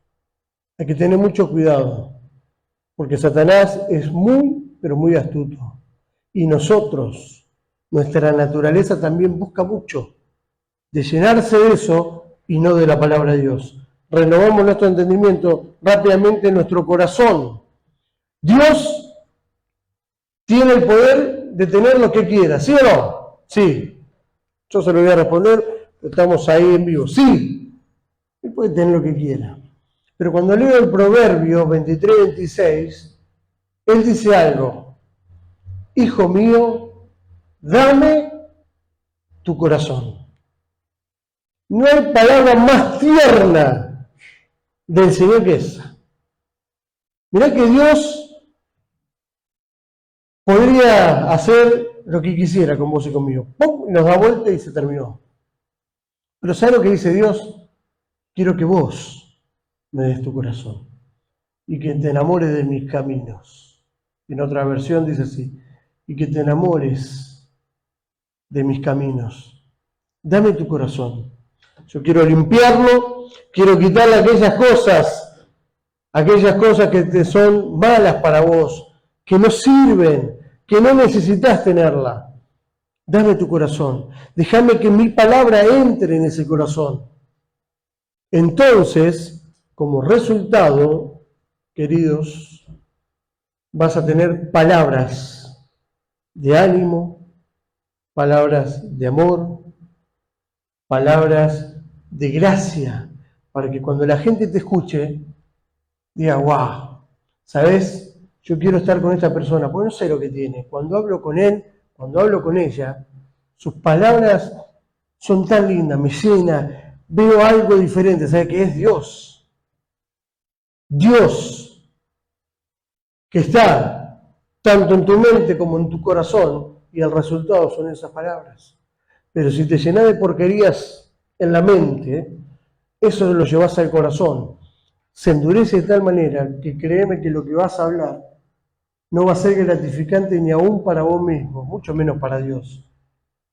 Speaker 1: Hay que tener mucho cuidado. Porque Satanás es muy, pero muy astuto. Y nosotros, nuestra naturaleza también busca mucho de llenarse de eso y no de la palabra de Dios. Renovamos nuestro entendimiento rápidamente en nuestro corazón. Dios tiene el poder de tener lo que quiera, ¿sí o no? Sí. Yo se lo voy a responder, estamos ahí en vivo. Sí, Él puede tener lo que quiera. Pero cuando leo el Proverbio 23-26, Él dice algo. Hijo mío, dame tu corazón. No hay palabra más tierna del Señor que esa. Mirá que Dios podría hacer lo que quisiera con vos y conmigo. ¡Pum! Y nos da vuelta y se terminó. Pero ¿sabes lo que dice Dios? Quiero que vos me des tu corazón y que te enamores de mis caminos. En otra versión dice así, y que te enamores de mis caminos. Dame tu corazón. Yo quiero limpiarlo, quiero quitarle aquellas cosas que te son malas para vos, que no sirven, que no necesitas tenerla. Dame tu corazón. Déjame que mi palabra entre en ese corazón. Entonces, como resultado, queridos, vas a tener palabras de ánimo, palabras de amor, palabras de gracia, para que cuando la gente te escuche, diga, wow, ¿sabes? Yo quiero estar con esta persona, porque no sé lo que tiene. Cuando hablo con él, cuando hablo con ella, sus palabras son tan lindas, me llenan, veo algo diferente, ¿sabes? Que es Dios. Dios, que está tanto en tu mente como en tu corazón, y el resultado son esas palabras. Pero si te llenas de porquerías en la mente, eso lo llevas al corazón. Se endurece de tal manera que créeme que lo que vas a hablar no va a ser gratificante ni aún para vos mismo, mucho menos para Dios.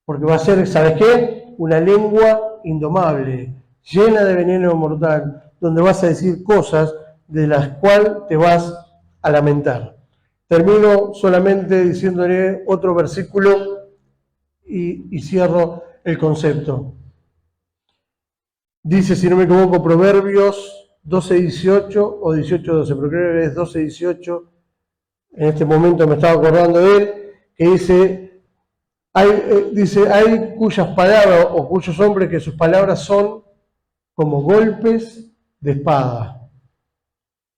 Speaker 1: Porque va a ser, ¿sabes qué? Una lengua indomable, llena de veneno mortal, donde vas a decir cosas de las cuales te vas a lamentar. Termino solamente diciéndole otro versículo y cierro el concepto. Dice, si no me equivoco, Proverbios 12:18 o 18:12, pero creo que es 12:18. En este momento me estaba acordando de él, que dice, hay cuyas palabras o cuyos hombres que sus palabras son como golpes de espada,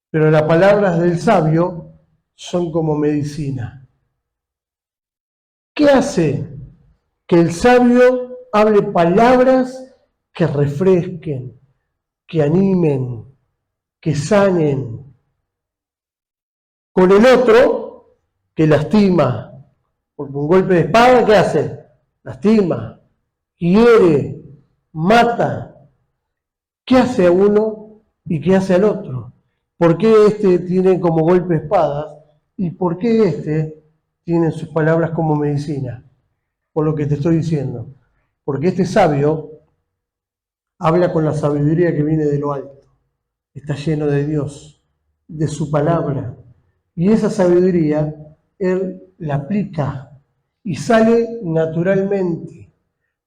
Speaker 1: pero las palabras del sabio son como medicina. ¿Qué hace que el sabio hable palabras que refresquen, que animen, que sanen? Con el otro, que lastima. Porque un golpe de espada, ¿qué hace? Lastima, hiere, mata. ¿Qué hace a uno y qué hace al otro? ¿Por qué este tiene como golpe de espadas y por qué este tiene sus palabras como medicina? Por lo que te estoy diciendo. Porque este sabio habla con la sabiduría que viene de lo alto. Está lleno de Dios, de su palabra. Y esa sabiduría él la aplica y sale naturalmente.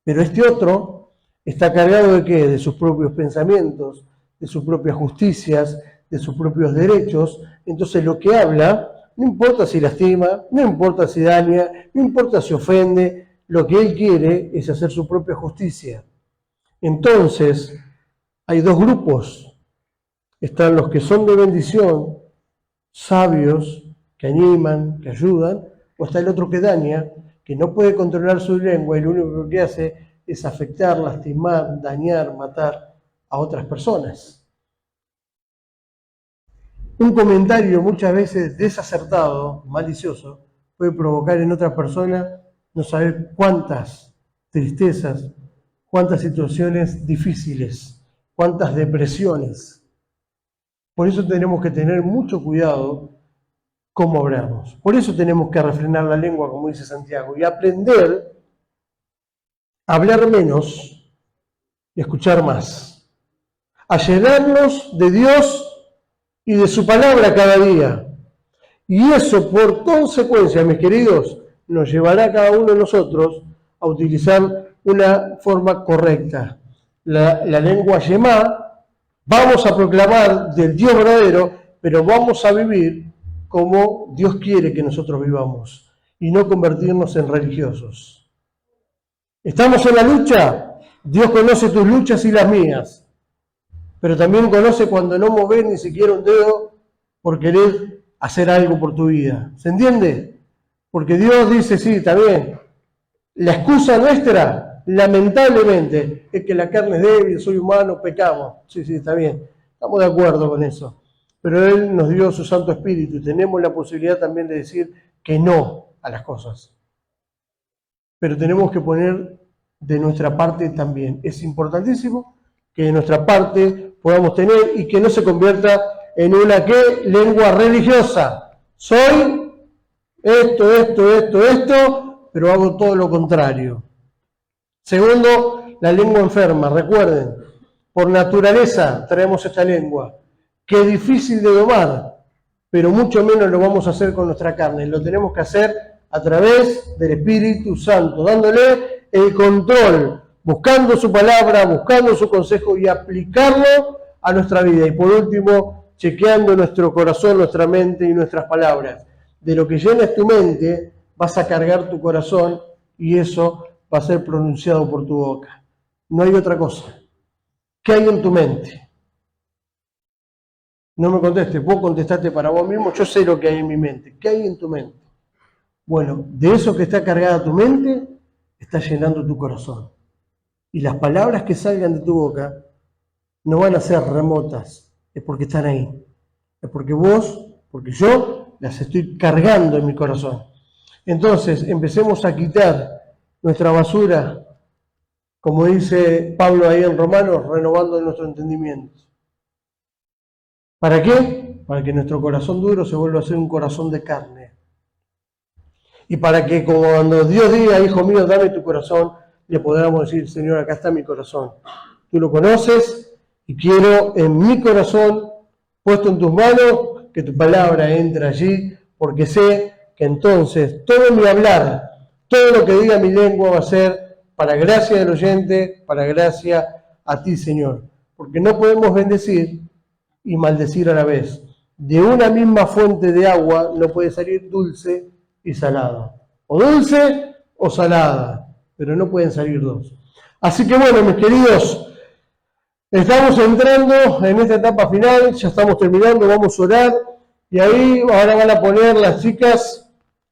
Speaker 1: Pero este otro está cargado ¿de qué? De sus propios pensamientos, de sus propias justicias, de sus propios derechos. Entonces lo que habla, no importa si lastima, no importa si daña, no importa si ofende, lo que él quiere es hacer su propia justicia. Entonces, hay dos grupos. Están los que son de bendición, sabios, que animan, que ayudan, o está el otro que daña, que no puede controlar su lengua y lo único que hace es afectar, lastimar, dañar, matar a otras personas. Un comentario muchas veces desacertado, malicioso, puede provocar en otra persona no saber cuántas tristezas, cuántas situaciones difíciles, cuántas depresiones. Por eso tenemos que tener mucho cuidado cómo hablamos. Por eso tenemos que refrenar la lengua, como dice Santiago, y aprender a hablar menos y escuchar más. A llenarnos de Dios y de su palabra cada día. Y eso, por consecuencia, mis queridos, nos llevará a cada uno de nosotros a utilizar una forma correcta. La lengua Shema, vamos a proclamar del Dios verdadero, pero vamos a vivir como Dios quiere que nosotros vivamos y no convertirnos en religiosos. ¿Estamos en la lucha? Dios conoce tus luchas y las mías, pero también conoce cuando no movés ni siquiera un dedo por querer hacer algo por tu vida. ¿Se entiende? Porque Dios dice, sí, está bien. La excusa nuestra lamentablemente, es que la carne es débil, soy humano, pecamos. Sí, está bien, estamos de acuerdo con eso. Pero Él nos dio su Santo Espíritu y tenemos la posibilidad también de decir que no a las cosas. Pero tenemos que poner de nuestra parte también. Es importantísimo que de nuestra parte podamos tener y que no se convierta en una lengua religiosa. Soy esto, pero hago todo lo contrario. Segundo, la lengua enferma. Recuerden, por naturaleza traemos esta lengua, que es difícil de domar, pero mucho menos lo vamos a hacer con nuestra carne. Lo tenemos que hacer a través del Espíritu Santo, dándole el control, buscando su palabra, buscando su consejo y aplicarlo a nuestra vida. Y por último, chequeando nuestro corazón, nuestra mente y nuestras palabras. De lo que llenes tu mente, vas a cargar tu corazón y eso va a ser pronunciado por tu boca. No hay otra cosa. ¿Qué hay en tu mente? No me contestes, vos contestaste para vos mismo, yo sé lo que hay en mi mente. ¿Qué hay en tu mente? Bueno, de eso que está cargada tu mente, está llenando tu corazón. Y las palabras que salgan de tu boca no van a ser remotas, es porque están ahí. Es porque yo las estoy cargando en mi corazón. Entonces, empecemos a quitar nuestra basura, como dice Pablo ahí en Romanos, renovando nuestro entendimiento. ¿Para qué? Para que nuestro corazón duro se vuelva a ser un corazón de carne. Y para que cuando Dios diga, hijo mío, dame tu corazón, le podamos decir, Señor, acá está mi corazón. Tú lo conoces y quiero en mi corazón, puesto en tus manos, que tu palabra entre allí, porque sé que entonces todo mi hablar, todo lo que diga mi lengua va a ser para gracia del oyente, para gracia a ti, Señor. Porque no podemos bendecir y maldecir a la vez. De una misma fuente de agua no puede salir dulce y salada. O dulce o salada, pero no pueden salir dos. Así que bueno, mis queridos, estamos entrando en esta etapa final, ya estamos terminando, vamos a orar, y ahí ahora van a poner las chicas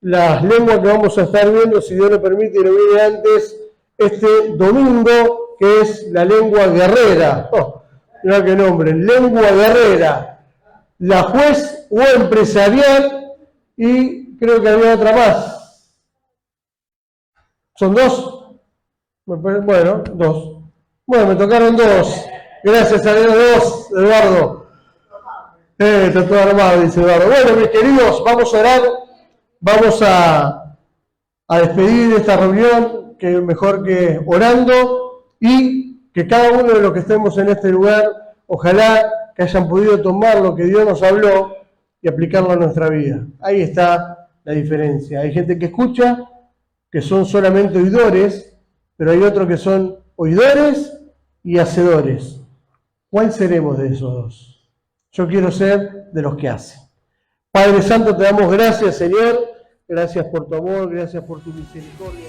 Speaker 1: las lenguas que vamos a estar viendo, si Dios lo permite y lo viene antes, este domingo, que es la lengua guerrera. Oh, mirá qué nombre, lengua guerrera. La juez o empresarial, y creo que había otra más. ¿Son dos? Bueno, dos. Bueno, me tocaron dos. Gracias a Dios, dos, Eduardo. Está todo armado, dice Eduardo. Bueno, mis queridos, vamos a orar. Vamos a despedir esta reunión, que es mejor que orando, y que cada uno de los que estemos en este lugar, ojalá que hayan podido tomar lo que Dios nos habló y aplicarlo a nuestra vida. Ahí está la diferencia. Hay gente que escucha, que son solamente oidores, pero hay otros que son oidores y hacedores. ¿Cuál seremos de esos dos? Yo quiero ser de los que hacen. Padre Santo, te damos gracias, Señor. Gracias por tu amor, gracias por tu misericordia.